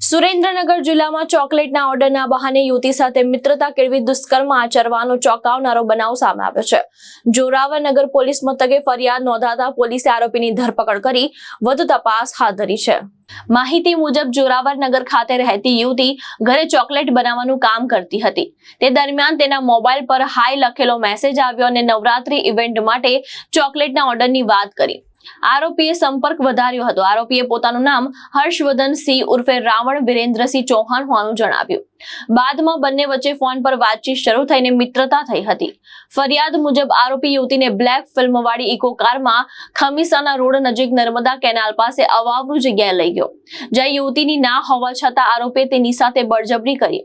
સુરેન્દ્રનગર જિલ્લામાં ચોકલેટના ઓર્ડરના બહાને યુવતી સાથે મિત્રતા કેળવી દુષ્કર્મ આચરવાનો ચોંકાવનારો બનાવ સામે આવ્યો છે। જોરાવરનગર પોલીસ મથકે ફરિયાદ નોંધાતા પોલીસે આરોપીની ધરપકડ કરી વધુ તપાસ હાથ ધરી છે। માહિતી મુજબ જોરાવરનગર ખાતે રહેતી યુવતી ઘરે ચોકલેટ બનાવવાનું કામ કરતી હતી। તે દરમિયાન તેના મોબાઈલ પર હાય લખેલો મેસેજ આવ્યો અને નવરાત્રી ઇવેન્ટ માટે ચોકલેટના ઓર્ડરની વાત કરી। આરોપીએ સંપર્ક વધાર્યો હતો। આરોપીએ પોતાનું નામ હર્ષવર્ધન સિંહ ઉર્ફે રાવણ વિરેન્દ્રસિંહ ચૌહાણ હોવાનું જણાવ્યું। બાદમાં બંને વચ્ચે ફોન પર વાતચીત શરૂ થઈને મિત્રતા થઈ હતી। ફરિયાદ મુજબ આરોપી યુવતીને બ્લેક ફિલ્મવાળી ઇકો કારમાં ખમીસાના રોડ નજીક નર્મદા કેનાલ પાસે અવાવરૂ જગ્યાએ લઈ ગયો, જ્યાં યુવતીની ના હોવા છતાં આરોપીએ તેની સાથે બળજબરી કરી।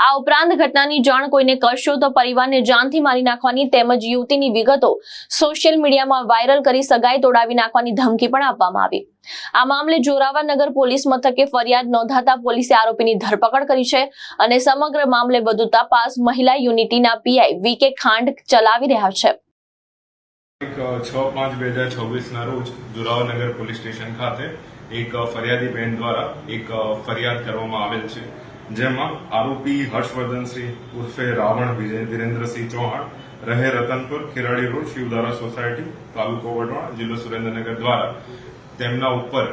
આ ઉપરાંત ઘટનાની જાણ કોઈને કરશો તો પરિવારને જાનથી મારી નાખવાની તેમજ યુવતીની વિગતો સોશિયલ મીડિયામાં વાયરલ કરી સગાઈ તોડાવી નાખવાની ધમકી પણ આપવામાં આવી। આ મામલે જોરાવરનગર પોલીસ મથકે ફરિયાદ નોંધાતા પોલીસે આરોપીની ધરપકડ કરી છે અને સમગ્ર મામલે વધુ તપાસ મહિલા યુનિટીના પીઆઈ વીકે ખાંડ ચલાવી રહ્યા છે। 6/5/2026 ના રોજ જોરાવરનગર પોલીસ સ્ટેશન ખાતે એક ફરિયાદી બહેન દ્વારા એક ફરિયાદ કરવામાં આવેલ છે, જેમાં આરોપી હર્ષવર્ધનસિંહ ઉર્ફે રાવણ વિરેન્દ્રસિંહ ચૌહાણ રહે રતનપુર ખેરાડી રોડ શિવધારા સોસાયટી તાલુકો વઢવાણ જિલ્લો સુરેન્દ્રનગર દ્વારા તેમના ઉપર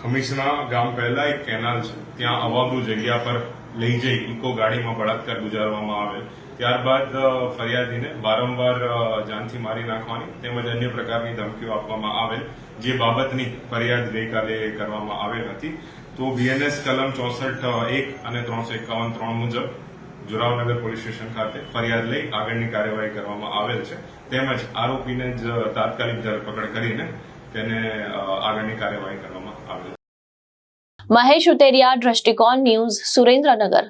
ખમીસના ગામ પહેલા એક કેનાલ છે, ત્યાં અવાવરૂ જગ્યા પર લઈ જઈ ઇકો ગાડીમાં બળાત્કાર ગુજારવામાં આવેલ। ત્યારબાદ ફરિયાદીને વારંવાર જાનથી મારી નાખવાની તેમજ અન્ય પ્રકારની ધમકીઓ આપવામાં આવેલ, જે બાબતની ફરિયાદ ગઈકાલે કરવામાં આવેલ હતી। તો બીએનએસ કલમ 64(1) અને 351(3) મુજબ જોરાવરનગર પોલીસ સ્ટેશન ખાતે ફરિયાદ લઈ આગળની કાર્યવાહી કરવામાં આવેલ છે, તેમજ આરોપીને જ તાત્કાલિક ધરપકડ કરીને તેને આગળની કાર્યવાહી કરવામાં આવેલ। મહેશ ઉતેરિયા, દ્રષ્ટિકોણ ન્યૂઝ, સુરેન્દ્રનગર।